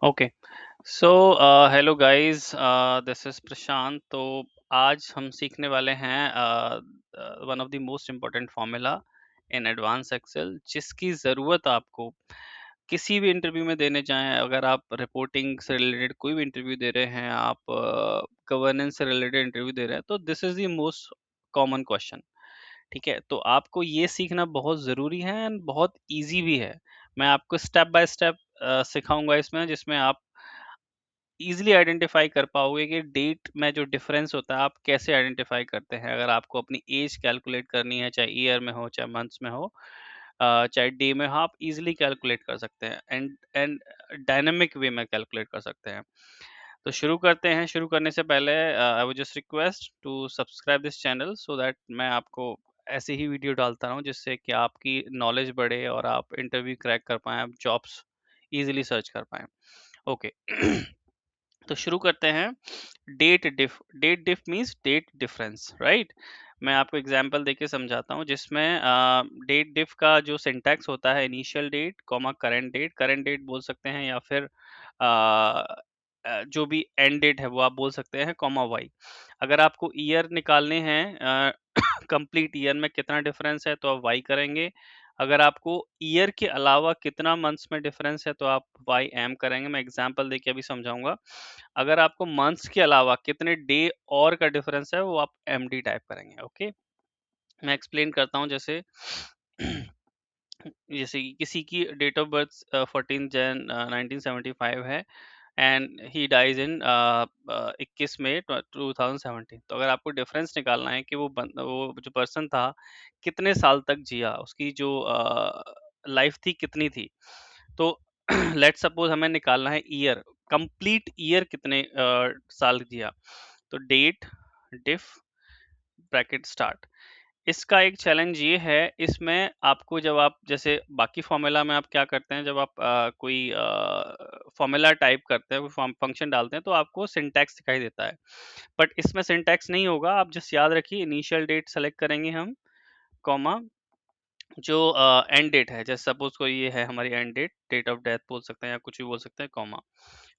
Okay so hello guys, this is Prashant. तो आज हम सीखने वाले हैं one of the most important formula in advance Excel, जिसकी ज़रूरत आपको किसी भी इंटरव्यू में देने जाएं। अगर आप रिपोर्टिंग से रिलेटेड कोई भी इंटरव्यू दे रहे हैं, आप गवर्नेंस से रिलेटेड इंटरव्यू दे रहे हैं, तो this is the most common question. ठीक है, तो आपको ये सीखना बहुत ज़रूरी है एंड बहुत इजी भी है। मैं आपको स्टेप बाय स्टेप सिखाऊंगा इसमें, जिसमें आप इजीली आइडेंटिफाई कर पाओगे कि डेट में जो डिफरेंस होता है आप कैसे आइडेंटिफाई करते हैं। अगर आपको अपनी एज कैलकुलेट करनी है, चाहे ईयर में हो चाहे मंथ्स में हो, चाहे डे में हो, आप इजीली कैलकुलेट कर सकते हैं एंड डायनामिक वे में कैलकुलेट कर सकते हैं। तो शुरू करते हैं। शुरू करने से पहले I would just request to subscribe this channel so that मैं आपको ऐसे ही वीडियो डालता रहूं, जिससे कि आपकी नॉलेज बढ़े और आप इंटरव्यू क्रैक कर पाएं, आप जॉब्स इजीली सर्च कर पाएं। ओके तो शुरू करते हैं। Date diff means date difference, right. मैं आपको एग्जांपल देके समझाता हूँ, जिसमें डेट डिफ का जो सिंटैक्स होता है, initial date comma current date बोल सकते हैं, या फिर जो भी एंड डेट है वो आप बोल सकते हैं, कॉमा वाई। अगर आपको ईयर निकालने हैं, कंप्लीट ईयर में कितना डिफरेंस है, तो आप वाई करेंगे। अगर आपको ईयर के अलावा कितना मंथ्स में डिफरेंस है, तो आप वाई एम करेंगे। मैं एग्जांपल देके अभी समझाऊंगा। अगर आपको मंथ्स के अलावा कितने डे और का डिफरेंस है, वो आप एम डी टाइप करेंगे। ओके, मैं एक्सप्लेन करता हूँ। जैसे जैसे कि किसी की डेट ऑफ बर्थ 14 जन 1975 है एंड ही डाइज इन 21 मई 2017। तो अगर आपको डिफरेंस निकालना है कि वो जो पर्सन था कितने साल तक जिया, उसकी जो लाइफ थी कितनी थी, तो लेट सपोज हमें निकालना है ईयर, कंप्लीट ईयर कितने साल जिया। तो डेट डिफ ब्रैकेट स्टार्ट। इसका एक चैलेंज ये है, इसमें आपको जब आप जैसे बाकी फॉर्मूला में आप क्या करते हैं, जब आप कोई फॉर्मूला टाइप करते हैं, कोई फंक्शन डालते हैं, तो आपको सिंटैक्स दिखाई देता है। बट इसमें सिंटैक्स नहीं होगा। आप जस्ट याद रखिए, इनिशियल डेट सेलेक्ट करेंगे हम, कॉमा जो एंड डेट है, जैसे सपोज कोई ये है हमारी end date, date of death बोल सकते हैं या कुछ भी बोल सकते हैं, कॉमा।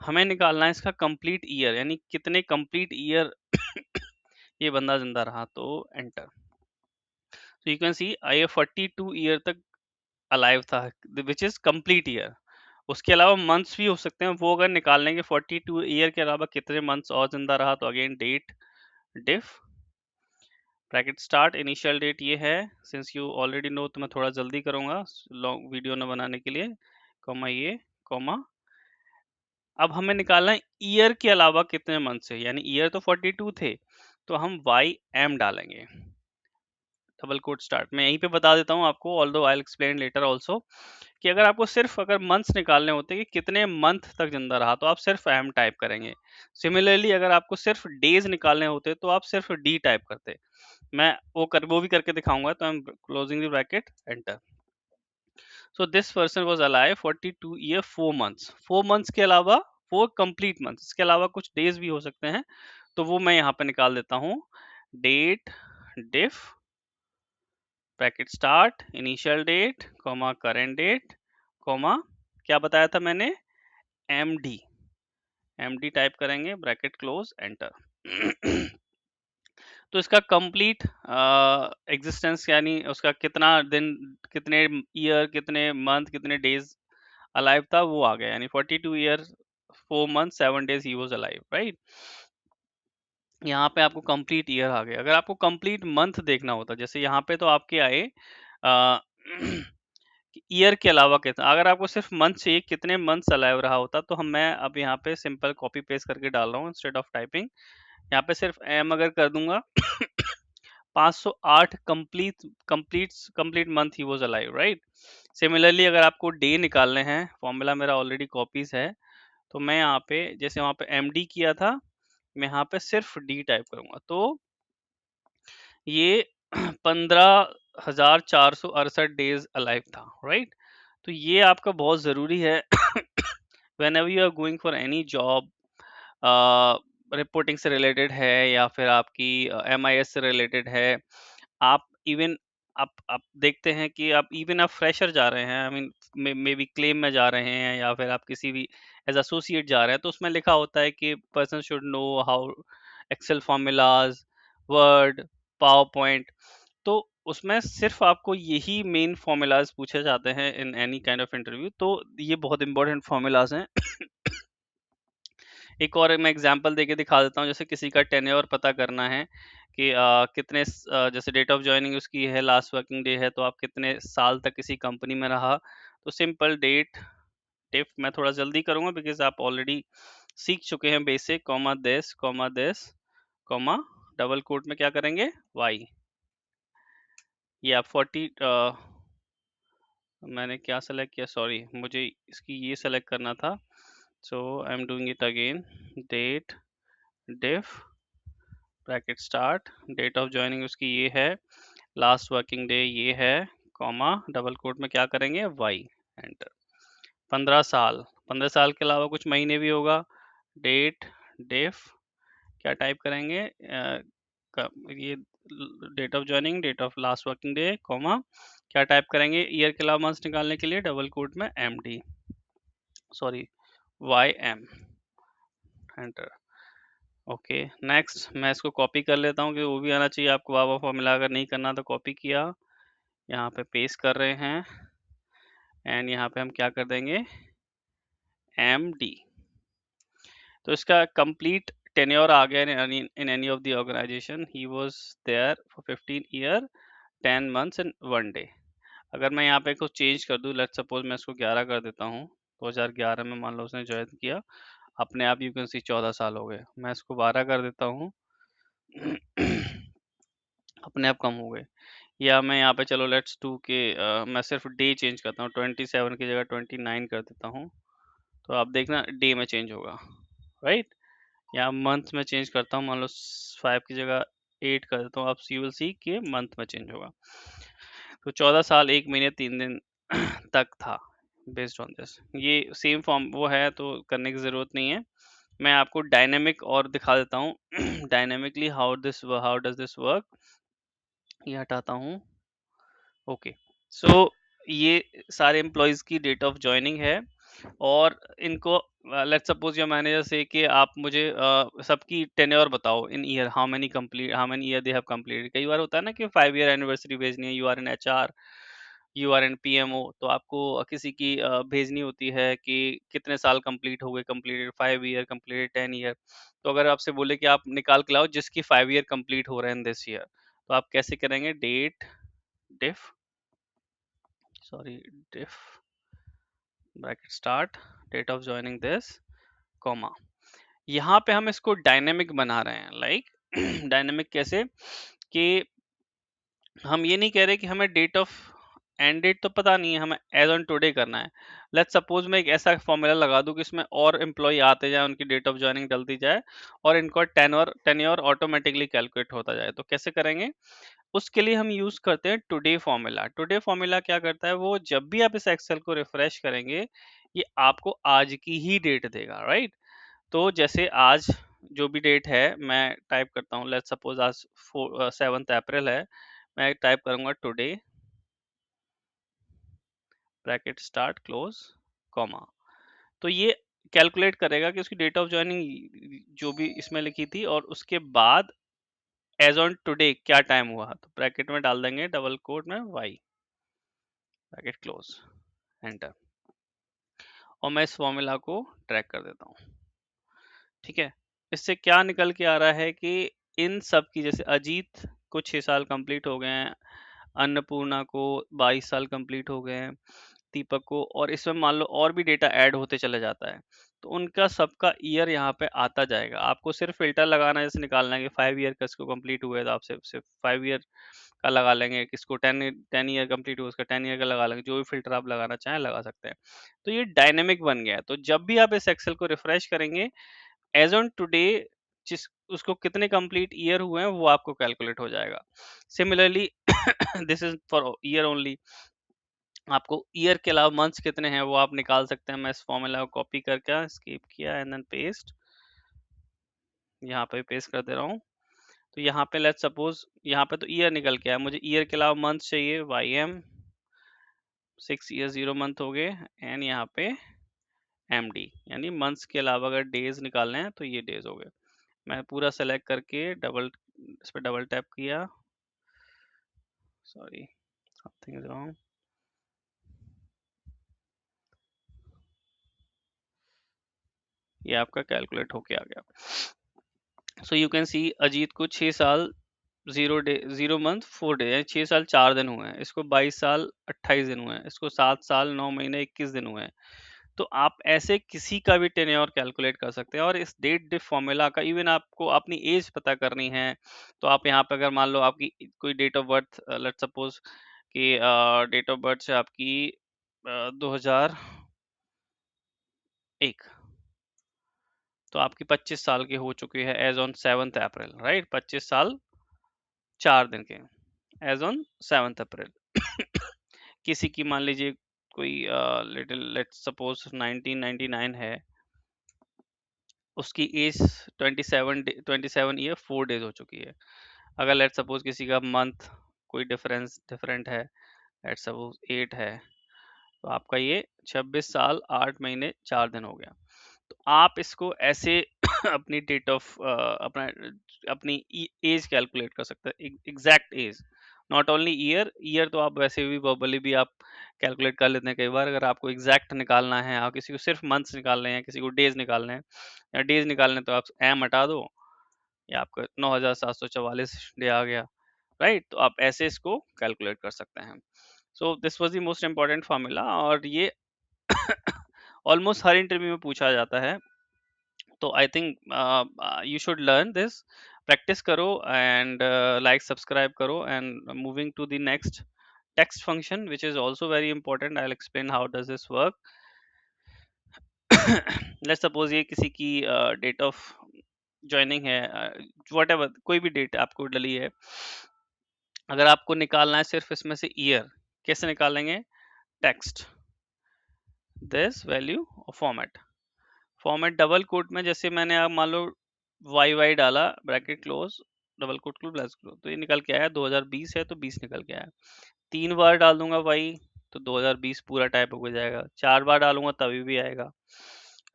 हमें निकालना है इसका कंप्लीट ईयर, यानी कितने कंप्लीट ईयर ये बंदा जिंदा रहा, तो एंटर। तो you can see I 42 year तक अलाइव था, विच इज कंप्लीट ईयर। उसके अलावा मंथ्स भी हो सकते हैं, वो अगर निकाल लेंगे 42 ईयर के अलावा कितने मंथ्स और जिंदा रहा, तो again date diff bracket start, initial date ये है। सिंस यू ऑलरेडी नो, तो मैं थोड़ा जल्दी करूंगा लॉन्ग वीडियो न बनाने के लिए, कॉमा ये, कॉमा। अब हमें निकालना है ईयर के अलावा कितने मंथ है, यानी ईयर तो 42 थे, तो हम वाई एम डालेंगे, डबल कोट स्टार्ट। मैं यहीं पे बता देता हूँ आपको, although I will explain letter also, कि अगर आपको सिर्फ अगर मंथ्स निकालने होते कि कितने मंथ तक जिंदा रहा, तो आप सिर्फ एम टाइप करेंगे। सिमिलरली अगर आपको सिर्फ डेज निकालने होते, तो आप सिर्फ डी टाइप करते। मैं वो भी करके दिखाऊंगा। तो I am closing the bracket, enter. So this person was alive 42 year 4 months. 4 months के अलावा 4 कंप्लीट मंथ्स, इसके अलावा कुछ डेज भी हो सकते हैं, तो वो मैं यहाँ पे निकाल देता हूँ। Date diff bracket start, initial date comma current date comma, क्या बताया था मैंने, एम डी टाइप करेंगे, ब्रैकेट क्लोज, एंटर। तो इसका कंप्लीट एग्जिस्टेंस, यानी उसका कितना दिन, कितने ईयर, कितने मंथ, कितने डेज अलाइव था, वो आ गया। यानी 42 year 4 month 7 days he was alive, right. यहाँ पे आपको कंप्लीट ईयर आ गया। अगर आपको कंप्लीट मंथ देखना होता, जैसे यहाँ पे तो आपके आए ईयर के अलावा कितना, अगर आपको सिर्फ मंथ चाहिए कितने मंथ्स अलाइव रहा होता, तो मैं अब यहाँ पे सिंपल कॉपी पेस्ट करके डाल रहा हूँ इंस्टेड ऑफ टाइपिंग। यहाँ पे सिर्फ एम अगर कर दूंगा 508 complete month he was alive, right. Similarly अगर आपको डे निकालने हैं, फॉर्मूला मेरा ऑलरेडी कॉपीज है, तो मैं यहाँ पे जैसे वहाँ पे एम डी किया था, मैं यहाँ पे सिर्फ डी टाइप करूंगा, तो ये 15,468 डेज अलाइव था, राइट। तो ये आपका बहुत ज़रूरी है whenever you are going for any job, reporting से रिलेटेड है या फिर आपकी एम आई एस से रिलेटेड है, आप इवन आप देखते हैं कि आप इवन आप फ्रेशर जा रहे हैं, I mean may be claim में जा रहे हैं या फिर आप किसी भी एज एसोसिएट जा रहे हैं, तो उसमें लिखा होता है कि person should know how Excel formulas, Word, PowerPoint. तो उसमें सिर्फ आपको यही मेन फॉर्मूलाज पूछे जाते हैं in any kind of interview, तो ये बहुत इंपॉर्टेंट फॉर्मूलाज हैं। एक और मैं एग्जांपल देके दिखा देता हूँ, जैसे किसी का टेन्योर पता करना है कि जैसे डेट ऑफ जॉइनिंग उसकी है लास्ट वर्किंग डे है, तो आप कितने साल तक किसी कंपनी में रहा। तो सिंपल डेट टिफ मैं थोड़ा जल्दी करूंगा बिकॉज आप ऑलरेडी सीख चुके हैं basic, this comma double quote में क्या करेंगे, वाई। ये आप 40 मैंने क्या सेलेक्ट किया, सॉरी मुझे इसकी ये सेलेक्ट करना था, so I am doing it again. Date diff bracket start, date of joining उसकी ये है, लास्ट वर्किंग डे ये है, कॉमा डबल कोट में क्या करेंगे, वाई, एंटर। 15 साल, 15 साल के अलावा कुछ महीने भी होगा, डेट डिफ क्या टाइप करेंगे, ये date of joining, date of last working day, comma क्या टाइप करेंगे, ईयर के अलावा मंथ्स निकालने के लिए डबल कोट में M D, sorry Y M, enter. Okay next, मैं इसको कॉपी कर लेता हूँ कि वो भी आना चाहिए आपको, वावा फॉर्मूला अगर नहीं करना तो कॉपी किया, यहाँ पे पेस्ट कर रहे हैं, एंड यहाँ पे हम क्या कर देंगे, एम डी। तो इसका कंप्लीट टेन्योर आ गया in any of the organization, he was there for 15 year 10 months and 1 day. अगर मैं यहाँ पे कुछ चेंज कर दूँ, लेट्स सपोज मैं इसको 11 कर देता हूँ, 2011 में मान लो उसने ज्वाइन किया, अपने आप यू कैन सी 14 साल हो गए। मैं इसको 12 कर देता हूँ, अपने आप कम हो गए। या मैं यहाँ पे चलो लेट्स डू के मैं सिर्फ डे चेंज करता हूँ, 27 की जगह 29 कर देता हूँ, तो आप देखना डे में चेंज होगा, राइट। या मंथ में चेंज करता हूँ, मान लो 5 की जगह 8 कर देता हूँ, आप यू विल सी कि मंथ में चेंज होगा। तो 14 साल 1 महीने 3 दिन तक था बेस्ड ऑन दिस। ये सेम फॉर्म वो है तो करने की ज़रूरत नहीं है। मैं आपको डायनेमिक और दिखा देता हूँ dynamically how does this work. ये हटाता हूँ, ओके। सो ये सारे एम्प्लॉयज़ की डेट ऑफ जॉइनिंग है, और इनको लेट्स सपोज योर मैनेजर से कि आप मुझे सबकी टेन्योर बताओ in year, how many year they have completed. कई बार होता है ना कि 5 ईयर एनिवर्सरी भेजनी है, you are in HR, you are in PMO, तो आपको किसी की भेजनी होती है कि कितने साल कंप्लीट हो गए, कंप्लीटेड 5 ईयर, कंप्लीटेड 10 ईयर। तो अगर आपसे बोले कि आप निकाल के लाओ जिसकी 5 ईयर कंप्लीट हो रहे हैं दिस ईयर, तो आप कैसे करेंगे, date diff sorry diff bracket start, date of joining this, comma. यहाँ पे हम इसको डायनेमिक बना रहे हैं, लाइक डायनेमिक कैसे कि हम ये नहीं कह रहे कि हमें डेट ऑफ एंड डेट तो पता नहीं है, हमें एज ऑन टुडे करना है। लेट्स सपोज मैं एक ऐसा फॉर्मूला लगा दूं कि इसमें और एम्प्लॉय आते जाए, उनकी डेट ऑफ ज्वाइनिंग डलती जाए, और इनका टेन्योर ऑटोमेटिकली कैलकुलेट होता जाए, तो कैसे करेंगे, उसके लिए हम यूज करते हैं टुडे फॉर्मूला। टुडे फॉर्मूला क्या करता है, वो जब भी आप इस एक्सेल को रिफ्रेश करेंगे, ये आपको आज की ही डेट देगा, राइट। तो जैसे आज जो भी डेट है, मैं टाइप करता हूँ, लेट्स सपोज आज 7 अप्रैल है, मैं टाइप करूंगा today bracket start close, comma. तो ये कैलकुलेट करेगा कि उसकी डेट ऑफ ज्वाइनिंग जो भी इसमें लिखी थी, और उसके बाद एज ऑन टुडे क्या टाइम हुआ, तो ब्रैकेट में डाल देंगे डबल कोट में वाई, ब्रैकेट क्लोज, एंटर। और मैं इस फॉर्मूला को ट्रैक कर देता हूँ, ठीक है। इससे क्या निकल के आ रहा है कि इन सब की, जैसे अजीत को 6 साल कंप्लीट हो गए हैं, अन्नपूर्णा को 22 साल कंप्लीट हो गए हैं, दीपक को, और इसमें मान लो और भी डेटा ऐड होते चले जाता है, तो उनका सबका ईयर यहाँ पे आता जाएगा। आपको सिर्फ फिल्टर लगाना है, जैसे निकालना है कि 5 ईयर का इसको कंप्लीट हुआ है, तो आप सिर्फ 5 ईयर का लगा लेंगे, किसको 10 ईयर कंप्लीट हुआ उसका 10 ईयर का लगा लेंगे, जो भी फिल्टर आप लगाना चाहें लगा सकते हैं। तो ये डायनेमिक बन गया है, तो जब भी आप इस एक्सेल को रिफ्रेश करेंगे, एज ऑन टुडे जिस उसको कितने कंप्लीट ईयर हुए हैं वो आपको कैलकुलेट हो जाएगा। Similarly this is for year only, आपको ईयर के अलावा मंथ्स कितने हैं वो आप निकाल सकते हैं। मैं इस फॉर्मूला को कॉपी करके स्किप किया एंड देन पेस्ट, यहाँ पे पेस्ट कर दे रहा हूँ, तो यहाँ पे लेट्स सपोज यहाँ पे तो ईयर निकल के आया, मुझे ईयर के अलावा मंथ चाहिए, वाई एम 6 ईयर 0 मंथ हो गए, एंड यहाँ पे एम डी, यानी मंथ्स के अलावा अगर डेज निकालने हैं तो ये डेज हो गए। मैं पूरा सेलेक्ट करके इस पर डबल टैप किया, सॉरी समथिंग इज रॉन्ग, ये आपका कैलकुलेट होके आ गया। So you can see Ajit को 6 साल 0 डे 0 मंथ 4 डे, यानी 6 साल 4 दिन हुए हैं, इसको 22 साल 28 दिन हुए हैं, इसको 7 साल 9 महीने 21 दिन हुए हैं। तो आप ऐसे किसी का भी टेन्योर कैलकुलेट कर सकते हैं। और इस डेट डिफ फॉर्मूला का इवन आपको अपनी एज पता करनी है तो आप यहाँ पे अगर मान लो आपकी कोई date of birth, let suppose कि डेट ऑफ बर्थ से आपकी 2001, तो आपकी 25 साल की हो चुकी है एज ऑन 7 अप्रैल, राइट, 25 साल 4 दिन के एज ऑन 7 अप्रैल। किसी की मान लीजिए कोई लिटिल लेट सपोज 1999 है, उसकी एज 27 ईयर 4 डेज हो चुकी है। अगर लेट सपोज किसी का मंथ कोई डिफरेंट है, लेट सपोज 8 है, तो आपका ये 26 साल 8 महीने 4 दिन हो गया। तो आप इसको ऐसे अपनी डेट ऑफ अपना अपनी एज कैलकुलेट कर सकते हैं, exact as, not only year. Year तो आप वैसे भी वर्बली भी आप कैलकुलेट कर लेते हैं कई बार। अगर आपको एग्जैक्ट निकालना है, आप किसी को सिर्फ मंथ्स निकालने हैं, किसी को डेज निकालने हैं, या डेज निकालने तो आप एम हटा दो, या आपका 9744 डे आ गया, राइट। तो आप ऐसे इसको कैलकुलेट कर सकते हैं। So this was the most important formula, और ये ऑलमोस्ट हर इंटरव्यू में पूछा जाता है। तो I think you should learn this, practice करो, एंड लाइक सब्सक्राइब करो, and moving to the next text function which is also very important. I will explain how does this work. Let's suppose ये किसी की date of joining है, whatever कोई भी date आपको डली है, अगर आपको निकालना है सिर्फ इसमें से ईयर, कैसे निकालेंगे? Text this value format, format double quote में, जैसे मैंने आप मान लो वाई वाई डाला, bracket close, double quote close, black close, तो ये निकल के आया 2020 है तो 20 निकल के आया। 3 बार डाल दूंगा वाई तो 2020 पूरा टाइप हो जाएगा, 4 बार डालूंगा तभी भी आएगा,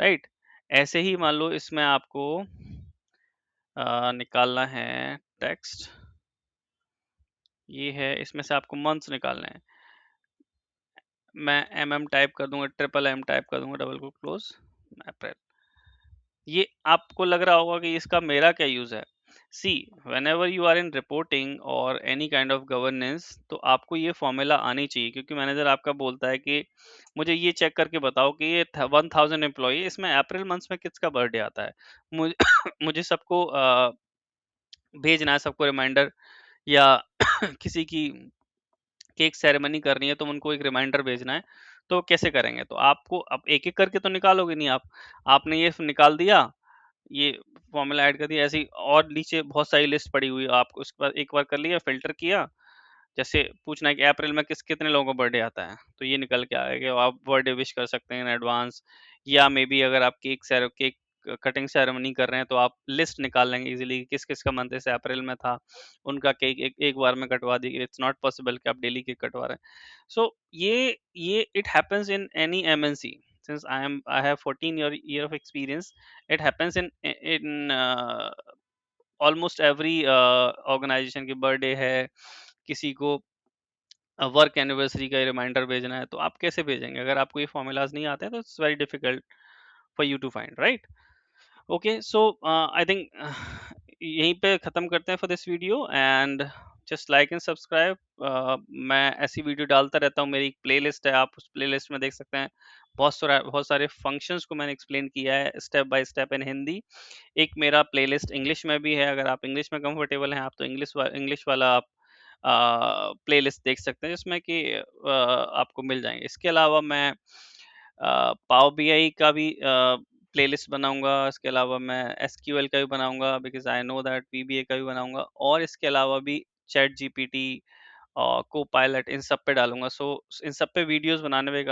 राइट। ऐसे ही मान लो इसमें आपको निकालना है टेक्स्ट, ये है, इसमें से आपको मंथ्स निकालना है। मैं एम टाइप कर दूंगा, ट्रिपल एम टाइप कर दूंगा, डबल को क्लोज, अप्रैल। ये आपको लग रहा होगा कि इसका मेरा क्या यूज है। सी, whenever you are in reporting or any kind of governance, तो आपको ये फॉर्मूला आनी चाहिए, क्योंकि मैनेजर आपका बोलता है कि मुझे ये चेक करके बताओ कि ये 1000 एम्प्लॉई, इसमें अप्रैल मंथ में किसका बर्थडे आता है। मुझे मुझे सबको भेजना है, सबको रिमाइंडर, या किसी की केक सेरेमनी करनी है तो उनको एक रिमाइंडर भेजना है, तो कैसे करेंगे? तो आपको अब एक एक करके तो निकालोगे नहीं आप, आपने ये निकाल दिया, ये फॉर्मूला ऐड कर दिया, ऐसे ही और नीचे बहुत सारी लिस्ट पड़ी हुई है, आपको उसके बाद एक बार कर लिया, फिल्टर किया, जैसे पूछना है कि अप्रैल में कितने लोगों का बर्थडे आता है, तो ये निकल के आएगा, आप बर्थडे विश कर सकते हैं इन एडवांस। या मे बी अगर आप केक कटिंग सेरेमनी कर रहे हैं तो आप लिस्ट निकाल लेंगे इजीली, किस किस का मंथ से अप्रैल में था, उनका केक एक बार में कटवा दी। इट्स नॉट पॉसिबल कि आप डेली केक कटवा रहे हैं। सो ये it happens in any MNC, since I have 14 year of experience, it happens in almost every organization की बर्थडे है, किसी को वर्क एनिवर्सरी का रिमाइंडर भेजना है, तो आप कैसे भेजेंगे? अगर आपको ये फॉर्मूलाज नहीं आते हैं तो it's very difficult for you to find, right. Okay, so I think यहीं पे ख़त्म करते हैं for this video, and just like and subscribe. मैं ऐसी वीडियो डालता रहता हूँ, मेरी एक प्लेलिस्ट है, आप उस प्लेलिस्ट में देख सकते हैं, बहुत सारे फंक्शंस को मैंने एक्सप्लेन किया है step by step in Hindi. एक मेरा प्लेलिस्ट इंग्लिश में भी है, अगर आप इंग्लिश में कंफर्टेबल हैं आप तो इंग्लिश वाला आप प्लेलिस्ट देख सकते हैं, जिसमें कि आपको मिल जाएंगे। इसके अलावा मैं पावर बीआई का भी प्लेलिस्ट बनाऊंगा, इसके अलावा मैं एसक्यूएल का भी बनाऊंगा, because I know that PBA का भी बनाऊंगा, और इसके अलावा भी चैट जीपीटी और को पायलट, इन सब पे डालूंगा। सो इन सब पे वीडियोस बनाने में